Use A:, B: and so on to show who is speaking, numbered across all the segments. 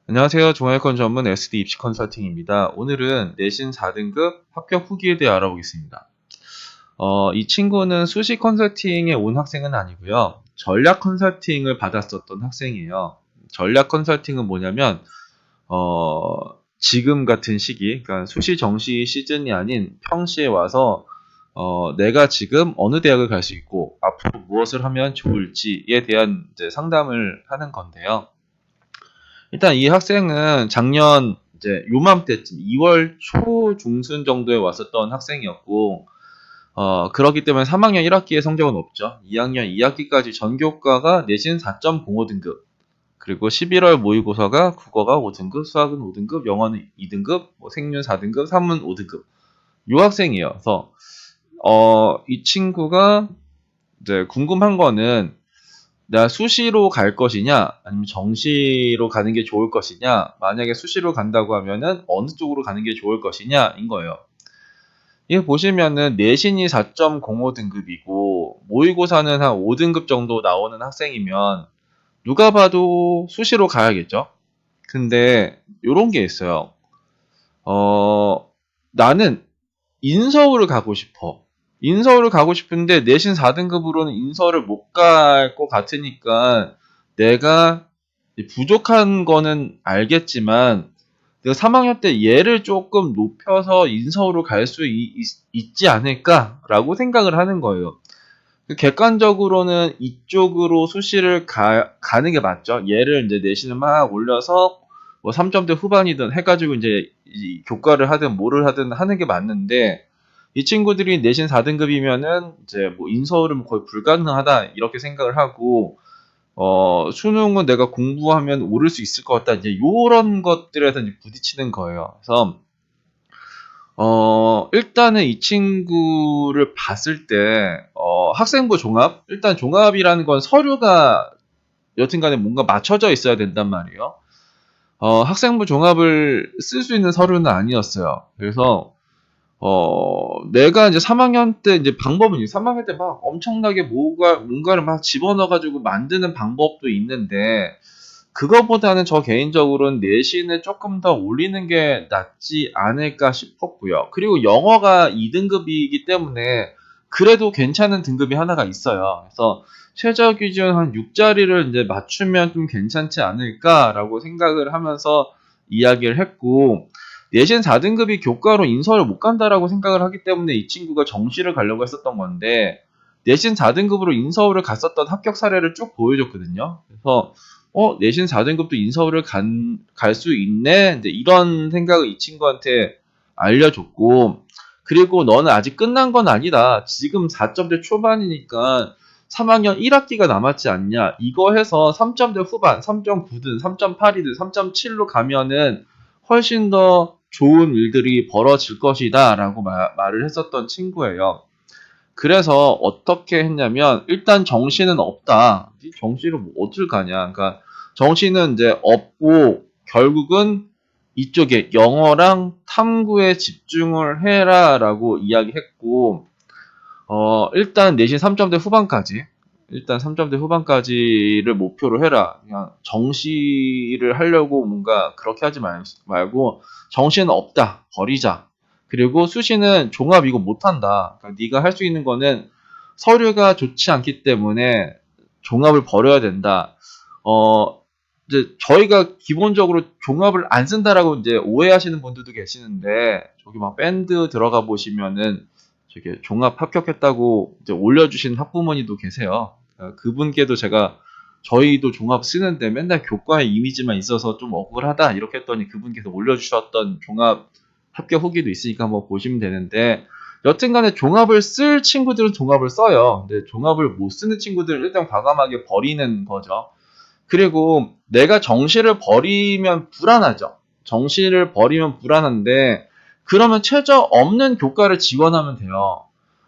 A: 안녕하세요. 종합con 전문 SD 입시 컨설팅입니다. 오늘은 내신 4등급 합격 후기에 대해 알아보겠습니다. 이 친구는 수시 컨설팅에 온 학생은 아니고요. 전략 컨설팅을 받았었던 학생이에요. 전략 컨설팅은 뭐냐면 지금 같은 시기, 그러니까 수시 정시 시즌이 아닌 평시에 와서 내가 지금 어느 대학을 갈 수 있고 앞으로 무엇을 하면 좋을지에 대한 이제 상담을 하는 건데요. 일단 이 학생은 작년 이제 요맘때쯤 2월 초 중순 정도에 왔었던 학생이었고, 그렇기 때문에 3학년 1학기의 성적은 없죠. 2학년 2학기까지 전교과가 내신 4.05 등급, 그리고 11월 모의고사가 국어가 5등급, 수학은 5등급, 영어는 2등급, 뭐 생윤 4등급, 산문 5등급. 요 학생이에요. 그래서 이 친구가 이제 궁금한 거는 내가 수시로 갈 것이냐, 아니면 정시로 가는 게 좋을 것이냐, 만약에 수시로 간다고 하면은 어느 쪽으로 가는 게 좋을 것이냐인 거예요. 이거 보시면은 내신이 4.05 등급이고, 모의고사는 한 5등급 정도 나오는 학생이면, 누가 봐도 수시로 가야겠죠? 근데, 요런 게 있어요. 어, 나는 인서울을 가고 싶어. 인서울을 가고 싶은데 내신 4등급으로는 인서울을 못 갈 것 같으니까 내가 부족한 거는 알겠지만 내가 3학년 때 얘를 조금 높여서 인서울을 갈 수 있지 않을까라고 생각을 하는 거예요. 객관적으로는 이쪽으로 수시를 가는 게 맞죠. 얘를 이제 내신을 막 올려서 뭐 3점대 후반이든 해가지고 이제 이 교과를 하든 뭐를 하든 하는 게 맞는데 이 친구들이 내신 4등급이면은 이제 뭐 인서울은 거의 불가능하다 이렇게 생각을 하고 수능은 내가 공부하면 오를 수 있을 것 같다 이제 요런 것들에서 이제 부딪히는 거예요. 그래서 일단은 이 친구를 봤을 때, 학생부 종합? 일단 종합이라는 건 서류가 여튼간에 뭔가 맞춰져 있어야 된단 말이에요. 학생부 종합을 쓸 수 있는 서류는 아니었어요. 그래서, 내가 이제 3학년 때 이제 방법은 3학년 때 막 엄청나게 뭔가를 막 집어넣어가지고 만드는 방법도 있는데, 그거보다는 저 개인적으로는 내신을 조금 더 올리는 게 낫지 않을까 싶었고요. 그리고 영어가 2등급이기 때문에 그래도 괜찮은 등급이 하나가 있어요. 그래서 최저 기준 한 6자리를 이제 맞추면 좀 괜찮지 않을까라고 생각을 하면서 이야기를 했고, 내신 4등급이 교과로 인서를 못 간다라고 생각을 하기 때문에 이 친구가 정시를 가려고 했었던 건데, 내신 4등급으로 인서울을 갔었던 합격 사례를 쭉 보여줬거든요. 그래서 내신 4등급도 인서울을 갈 수 있네? 이제 이런 생각을 이 친구한테 알려줬고, 그리고 너는 아직 끝난 건 아니다. 지금 4점대 초반이니까 3학년 1학기가 남았지 않냐. 이거 해서 3점대 후반, 3.9든 3.8이든 3.7로 가면은 훨씬 더 좋은 일들이 벌어질 것이다. 라고 말을 했었던 친구예요. 그래서 어떻게 했냐면 일단 정시는 없다. 정시를 뭐 어딜 가냐. 그러니까 정시는 이제 없고 결국은 이쪽에 영어랑 탐구에 집중을 해라라고 이야기했고 일단 내신 3점대 후반까지 일단 3점대 후반까지를 목표로 해라. 그냥 정시를 하려고 뭔가 그렇게 하지 말고 정시는 없다. 버리자. 그리고 수시는 종합 이거 못한다. 그러니까 네가 할 수 있는 거는 서류가 좋지 않기 때문에 종합을 버려야 된다. 이제 저희가 기본적으로 종합을 안 쓴다라고 이제 오해하시는 분들도 계시는데 저기 막 밴드 들어가 보시면은 저게 종합 합격했다고 이제 올려주신 학부모님도 계세요. 그분께도 제가 저희도 종합 쓰는데 맨날 교과의 이미지만 있어서 좀 억울하다 이렇게 했더니 그분께서 올려주셨던 종합 합격 후기도 있으니까 한번 보시면 되는데 여튼간에 종합을 쓸 친구들은 종합을 써요. 근데 종합을 못 쓰는 친구들은 일단 과감하게 버리는 거죠. 그리고 내가 정시를 버리면 불안하죠. 정시를 버리면 불안한데 그러면 최저 없는 교과를 지원하면 돼요.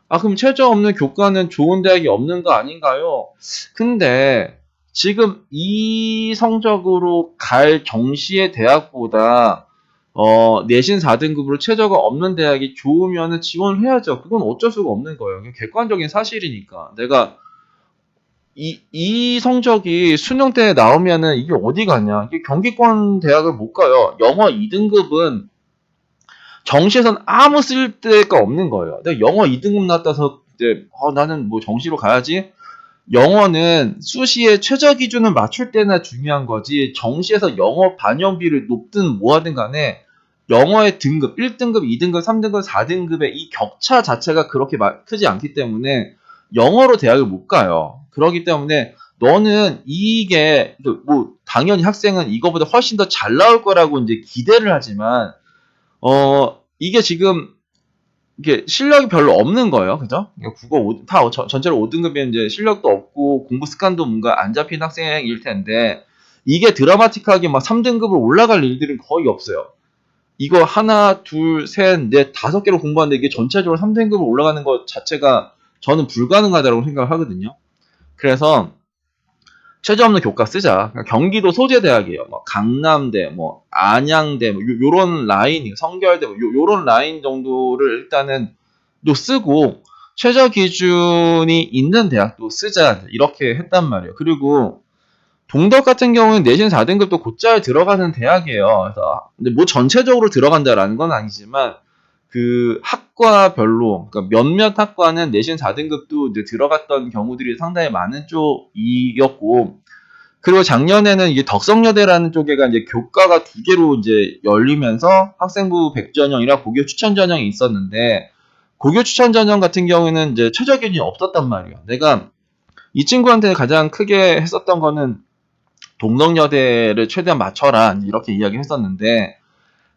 A: 아, 그럼 최저 없는 교과는 좋은 대학이 없는 거 아닌가요? 근데 지금 이 성적으로 갈 정시의 대학보다 내신 4등급으로 최저가 없는 대학이 좋으면 지원을 해야죠. 그건 어쩔 수가 없는 거예요. 객관적인 사실이니까. 내가 이 성적이 수능 때 나오면은 이게 어디 가냐? 이게 경기권 대학을 못 가요. 영어 2등급은 정시에선 아무 쓸데가 없는 거예요. 내가 영어 2등급 나왔다서 이제 나는 뭐 정시로 가야지. 영어는 수시의 최저 기준을 맞출 때나 중요한 거지. 정시에서 영어 반영비를 높든 뭐하든 간에 영어의 등급, 1등급, 2등급, 3등급, 4등급의 이 격차 자체가 그렇게 크지 않기 때문에 영어로 대학을 못 가요. 그렇기 때문에 너는 이게 뭐 당연히 학생은 이거보다 훨씬 더 잘 나올 거라고 이제 기대를 하지만 이게 지금 이게 실력이 별로 없는 거예요. 그죠? 국어 전체로 5등급이면 이제 실력도 없고 공부 습관도 뭔가 안 잡힌 학생일 텐데 이게 드라마틱하게 막 3등급으로 올라갈 일들은 거의 없어요. 이거 하나, 둘, 셋, 넷, 5개로 공부하는데 이게 전체적으로 3등급으로 올라가는 것 자체가 저는 불가능하다고 생각을 하거든요. 그래서 최저 없는 교과 쓰자. 그러니까 경기도 소재대학이에요. 뭐 강남대, 뭐 안양대, 뭐 요런 라인, 성결대, 뭐 요런 라인 정도를 일단은 또 쓰고 최저 기준이 있는 대학도 쓰자 이렇게 했단 말이에요. 그리고 동덕 같은 경우는 내신 4등급도 곧잘 들어가는 대학이에요. 그래서 근데 뭐 전체적으로 들어간다라는 건 아니지만 그 학과별로 그러니까 몇몇 학과는 내신 4등급도 이제 들어갔던 경우들이 상당히 많은 쪽이었고 그리고 작년에는 이게 덕성여대라는 쪽에가 이제 교과가 2개로 이제 열리면서 학생부 100전형이랑 고교 추천 전형이 있었는데 고교 추천 전형 같은 경우에는 이제 최저 기준이 없었단 말이에요. 내가 이 친구한테 가장 크게 했었던 거는 동덕여대를 최대한 맞춰라 이렇게 이야기를 했었는데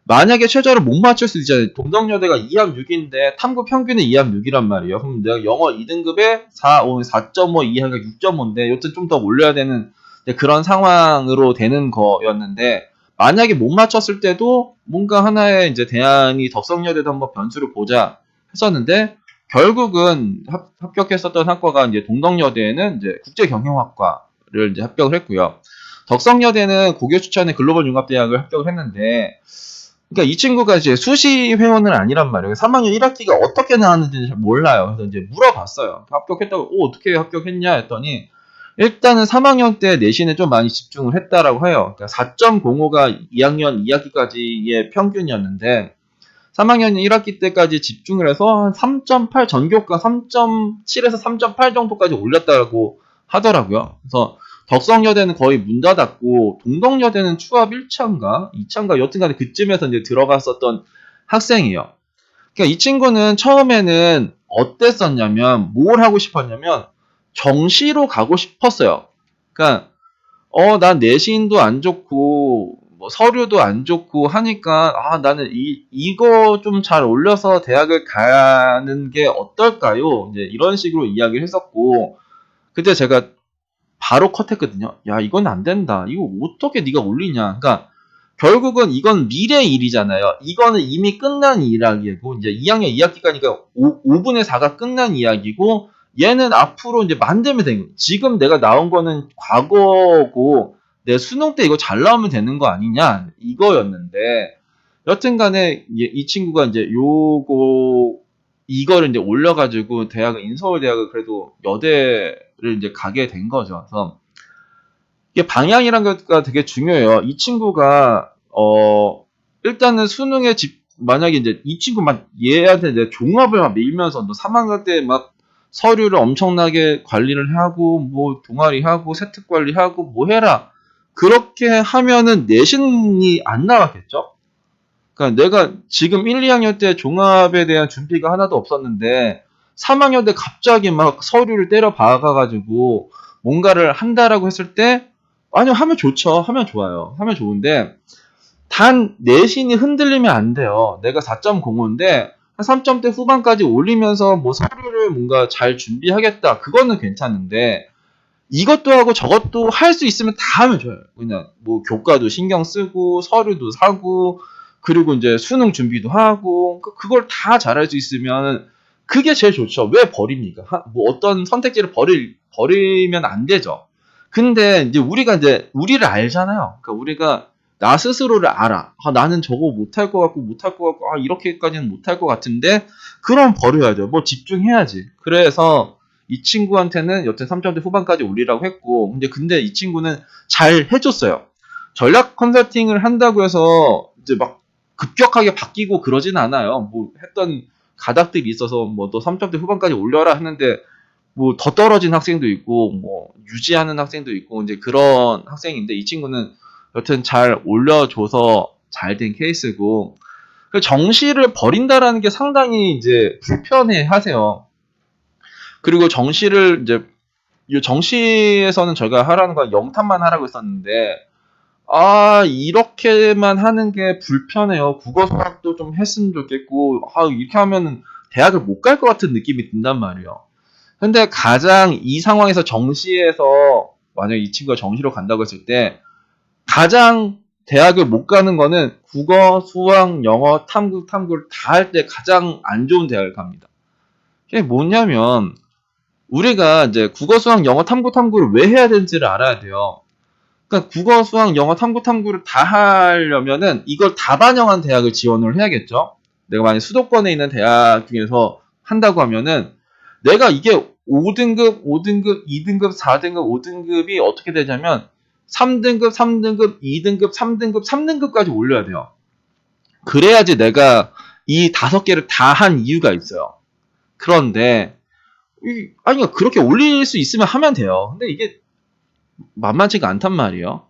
A: 만약에 최저를 못 맞출 수 있잖아요. 동덕여대가 2합 6인데 탐구 평균이 2합 6이란 말이에요. 그럼 내가 영어 2등급에 4.5 이하가 6.5인데 여튼 좀 더 올려야 되는 그런 상황으로 되는 거였는데 만약에 못 맞췄을 때도 뭔가 하나의 이제 대안이 덕성여대도 한번 변수를 보자 했었는데 결국은 합격했었던 학과가 이제 동덕여대는 이제 국제경영학과를 이제 합격을 했고요. 덕성여대는 고교 추천의 글로벌 융합대학을 합격을 했는데 그러니까 이 친구가 이제 수시 회원은 아니란 말이에요. 3학년 1학기가 어떻게 나왔는지 잘 몰라요. 그래서 이제 물어봤어요. 합격했다고, 어떻게 합격했냐 했더니, 일단은 3학년 때 내신에 좀 많이 집중을 했다라고 해요. 그러니까 4.05가 2학년 2학기까지의 평균이었는데, 3학년 1학기 때까지 집중을 해서 한 3.8 전교과 3.7에서 3.8 정도까지 올렸다고 하더라고요. 그래서 덕성여대는 거의 문 닫았고 동덕여대는 추합 1차인가 2차인가 여튼간에 그쯤에서 이제 들어갔었던 학생이에요. 그러니까 이 친구는 처음에는 어땠었냐면 뭘 하고 싶었냐면 정시로 가고 싶었어요. 그러니까 난 내신도 안 좋고 뭐 서류도 안 좋고 하니까 나는 이거 좀 잘 올려서 대학을 가는 게 어떨까요? 이제 이런 식으로 이야기를 했었고 그때 제가 바로 컷했거든요. 야, 이건 안 된다. 이거 어떻게 네가 올리냐. 그러니까 결국은 이건 미래 일이잖아요. 이거는 이미 끝난 이야기고 이제 2학년 2학기가니까 5분의 4가 끝난 이야기고 얘는 앞으로 이제 만들면 되는 거예요. 지금 내가 나온 거는 과거고 내 수능 때 이거 잘 나오면 되는 거 아니냐 이거였는데 여튼간에 이 친구가 이제 이거를 이제 올려가지고 인서울대학을 그래도 여대를 이제 가게 된 거죠. 그래서 이게 방향이란 게 되게 중요해요. 이 친구가 일단은 수능에 만약에 이제 이 친구만 얘한테 이제 종합을 막 밀면서 너 3학년 때 막 서류를 엄청나게 관리를 하고 뭐 동아리 하고 세특 관리하고 뭐 해라 그렇게 하면은 내신이 안 나왔겠죠. 그러니까 내가 지금 1, 2학년 때 종합에 대한 준비가 하나도 없었는데 3학년 때 갑자기 막 서류를 때려 박아가지고 뭔가를 한다라고 했을 때 아니요 하면 좋죠. 하면 좋아요. 하면 좋은데 단 내신이 흔들리면 안 돼요. 내가 4.05인데 한 3점대 후반까지 올리면서 뭐 서류를 뭔가 잘 준비하겠다. 그거는 괜찮은데 이것도 하고 저것도 할 수 있으면 다 하면 좋아요. 그냥 뭐 교과도 신경 쓰고 서류도 사고 그리고 이제 수능 준비도 하고 그걸 다 잘할 수 있으면 그게 제일 좋죠. 왜 버립니까? 뭐 어떤 선택지를 버리면 안 되죠. 근데 이제 우리를 알잖아요. 그러니까 우리가 나 스스로를 알아. 나는 저거 못할 것 같고 이렇게까지는 못할 것 같은데 그럼 버려야죠. 뭐 집중해야지. 그래서 이 친구한테는 여튼 3점대 후반까지 올리라고 했고, 근데 이 친구는 잘 해줬어요. 전략 컨설팅을 한다고 해서 이제 막 급격하게 바뀌고 그러진 않아요. 뭐 했던 가닥들이 있어서 뭐 또 3점대 후반까지 올려라 하는데 뭐 더 떨어진 학생도 있고 뭐 유지하는 학생도 있고 이제 그런 학생인데 이 친구는 여튼 잘 올려줘서 잘 된 케이스고, 정시를 버린다라는 게 상당히 이제 불편해 하세요. 그리고 정시를 이제 이 정시에서는 저희가 하라는 건 영탐만 하라고 했었는데, 이렇게만 하는 게 불편해요. 국어 수학도 좀 했으면 좋겠고, 이렇게 하면은 대학을 못 갈 것 같은 느낌이 든단 말이에요. 근데 가장 이 상황에서 정시에서 만약 이 친구가 정시로 간다고 했을 때 가장 대학을 못 가는 거는 국어, 수학, 영어, 탐구를 다 할 때 가장 안 좋은 대학을 갑니다. 이게 뭐냐면 우리가 이제 국어, 수학, 영어, 탐구를 왜 해야 되는지를 알아야 돼요. 그러니까 국어, 수학, 영어, 탐구를 다 하려면은 이걸 다 반영한 대학을 지원을 해야겠죠. 내가 만약 수도권에 있는 대학 중에서 한다고 하면은 내가 이게 5등급, 5등급, 2등급, 4등급, 5등급이 어떻게 되냐면 3등급, 2등급, 3등급까지 올려야 돼요. 그래야지 내가 이 5개를 다 한 이유가 있어요. 그런데 그렇게 올릴 수 있으면 하면 돼요. 근데 이게 만만치가 않단 말이에요.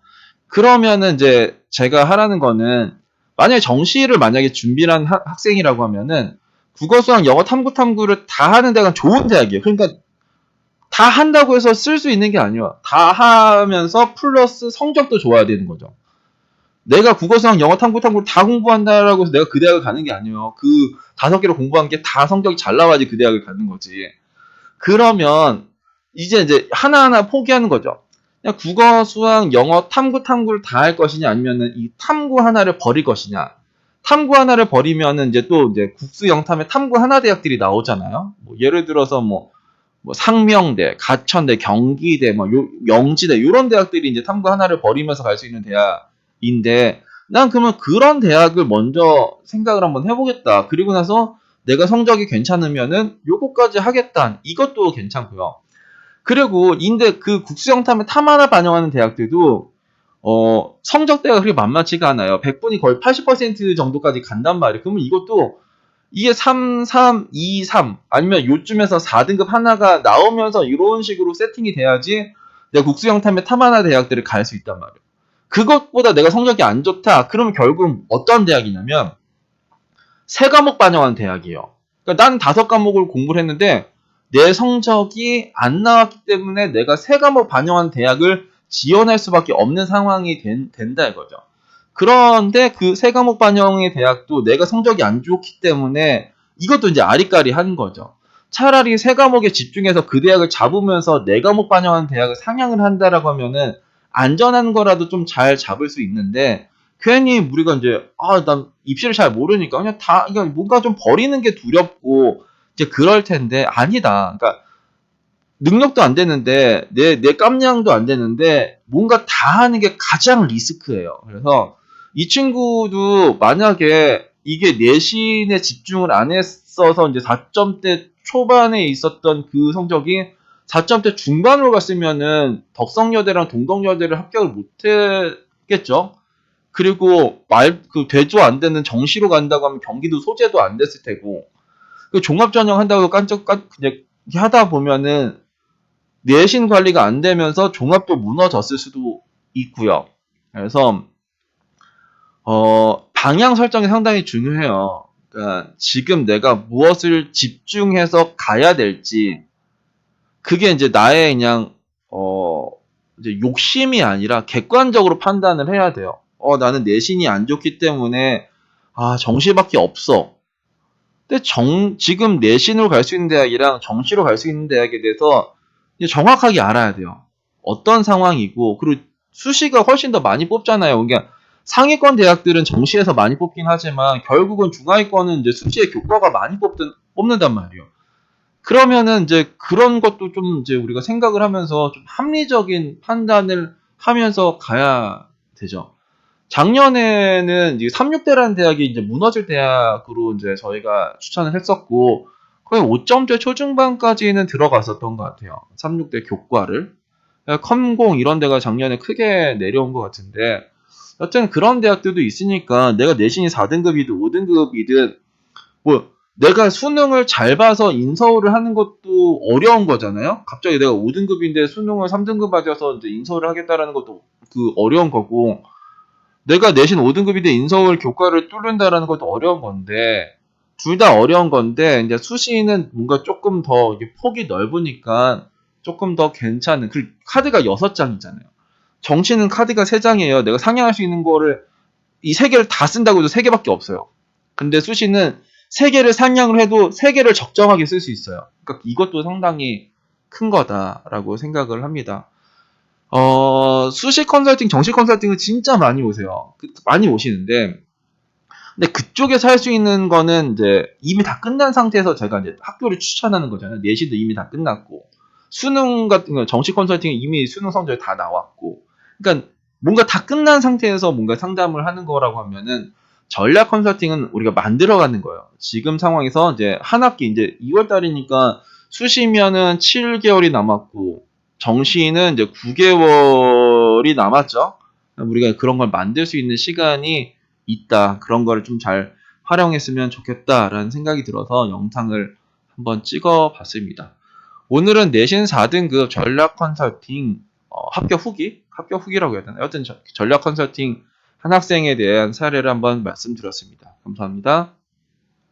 A: 그러면은 이제 제가 하라는 거는 만약에 정시를 만약에 준비를 한 학생이라고 하면은 국어, 수학, 영어, 탐구를 다 하는 데가 좋은 대학이에요. 그러니까 다 한다고 해서 쓸 수 있는 게 아니에요. 다 하면서 플러스 성적도 좋아야 되는 거죠. 내가 국어, 수학, 영어, 탐구를 다 공부한다라고 해서 내가 그 대학을 가는 게 아니에요. 그 5개를 공부한 게 다 성적이 잘 나와야지 그 대학을 가는 거지. 그러면 이제 하나하나 포기하는 거죠. 그냥 국어, 수학, 영어, 탐구를 다 할 것이냐 아니면은 이 탐구 하나를 버릴 것이냐. 탐구 하나를 버리면은 이제 또 이제 국수 영탐의 탐구 하나 대학들이 나오잖아요. 뭐 예를 들어서 뭐 상명대, 가천대, 경기대, 영지대 이런 대학들이 이제 탐구 하나를 버리면서 갈 수 있는 대학인데 난 그러면 그런 대학을 먼저 생각을 한번 해보겠다. 그리고 나서 내가 성적이 괜찮으면은 요거까지 하겠다. 이것도 괜찮고요. 그리고 인데 그 국수영탐의 탐 하나 반영하는 대학들도 성적대가 그렇게 만만치가 않아요. 100분이 거의 80% 정도까지 간단 말이에요. 그러면 이것도 이게 3, 3, 2, 3 아니면 요쯤에서 4등급 하나가 나오면서 이런 식으로 세팅이 돼야지 내가 국수영탐의 탐 하나 대학들을 갈 수 있단 말이에요. 그것보다 내가 성적이 안 좋다. 그러면 결국 어떤 대학이냐면 3과목 반영한 대학이에요. 그러니까 나는 5과목을 공부를 했는데 내 성적이 안 나왔기 때문에 내가 3과목 반영한 대학을 지원할 수밖에 없는 상황이 된다 이거죠. 그런데 그 3과목 반영의 대학도 내가 성적이 안 좋기 때문에 이것도 이제 아리까리 한 거죠. 차라리 3과목에 집중해서 그 대학을 잡으면서 4과목 반영한 대학을 상향을 한다라고 하면은 안전한 거라도 좀 잘 잡을 수 있는데 괜히 우리가 이제 난 입시를 잘 모르니까 그냥 뭔가 좀 버리는 게 두렵고 이제 그럴 텐데 아니다. 그러니까 능력도 안 되는데 내 깜냥도 안 되는데 뭔가 다 하는 게 가장 리스크예요. 그래서 이 친구도 만약에 이게 내신에 집중을 안 했어서 이제 4점대 초반에 있었던 그 성적이 4점대 중반으로 갔으면은 덕성여대랑 동덕여대를 합격을 못 했겠죠. 그리고 대조 안 되는 정시로 간다고 하면 경기도 소재도 안 됐을 테고, 그 종합전형 한다고 그냥 하다 보면은 내신 관리가 안 되면서 종합도 무너졌을 수도 있고요. 그래서 방향 설정이 상당히 중요해요. 그러니까 지금 내가 무엇을 집중해서 가야 될지 그게 이제 나의 그냥 이제 욕심이 아니라 객관적으로 판단을 해야 돼요. 나는 내신이 안 좋기 때문에 정시밖에 없어. 근데 지금 내신으로 갈 수 있는 대학이랑 정시로 갈 수 있는 대학에 대해서 정확하게 알아야 돼요. 어떤 상황이고, 그리고 수시가 훨씬 더 많이 뽑잖아요. 그러니까 상위권 대학들은 정시에서 많이 뽑긴 하지만 결국은 중하위권은 이제 수시에 교과가 많이 뽑는단 말이에요. 그러면은 이제 그런 것도 좀 이제 우리가 생각을 하면서 좀 합리적인 판단을 하면서 가야 되죠. 작년에는 이제 36대라는 대학이 이제 무너질 대학으로 이제 저희가 추천을 했었고, 거의 5점대 초중반까지는 들어갔었던 것 같아요. 36대 교과를. 컴공 이런 데가 작년에 크게 내려온 것 같은데 여튼 그런 대학들도 있으니까 내가 내신이 4등급이든 5등급이든 뭐 내가 수능을 잘 봐서 인서울을 하는 것도 어려운 거잖아요. 갑자기 내가 5등급인데 수능을 3등급 맞아서 이제 인서울을 하겠다라는 것도 그 어려운 거고 내가 내신 5등급인데 인서울 교과를 뚫는다라는 것도 어려운 건데 둘 다 어려운 건데 이제 수시는 뭔가 조금 더 이게 폭이 넓으니까 조금 더 괜찮은 그 카드가 6장이잖아요. 정시는 카드가 3장이에요. 내가 상향할 수 있는 거를 이 3개를 다 쓴다고 해도 3개밖에 없어요. 근데 수시는 3개를 상향을 해도 3개를 적정하게 쓸 수 있어요. 그러니까 이것도 상당히 큰 거다라고 생각을 합니다. 수시 컨설팅, 정시 컨설팅은 진짜 많이 오세요. 많이 오시는데, 근데 그쪽에서 할 수 있는 거는 이제 이미 다 끝난 상태에서 제가 이제 학교를 추천하는 거잖아요. 내신도 이미 다 끝났고, 수능 같은 거, 정시 컨설팅은 이미 수능 성적이 다 나왔고, 그러니까 뭔가 다 끝난 상태에서 뭔가 상담을 하는 거라고 하면은 전략 컨설팅은 우리가 만들어가는 거예요. 지금 상황에서 이제 한 학기 이제 2월 달이니까 수시면은 7개월이 남았고, 정시는 이제 9개월이 남았죠. 우리가 그런 걸 만들 수 있는 시간이 있다. 그런 거를 좀 잘 활용했으면 좋겠다라는 생각이 들어서 영상을 한번 찍어 봤습니다. 오늘은 내신 4등급 전략 컨설팅 합격 후기라고 해야 되나? 여튼 전략 컨설팅 한 학생에 대한 사례를 한번 말씀드렸습니다. 감사합니다.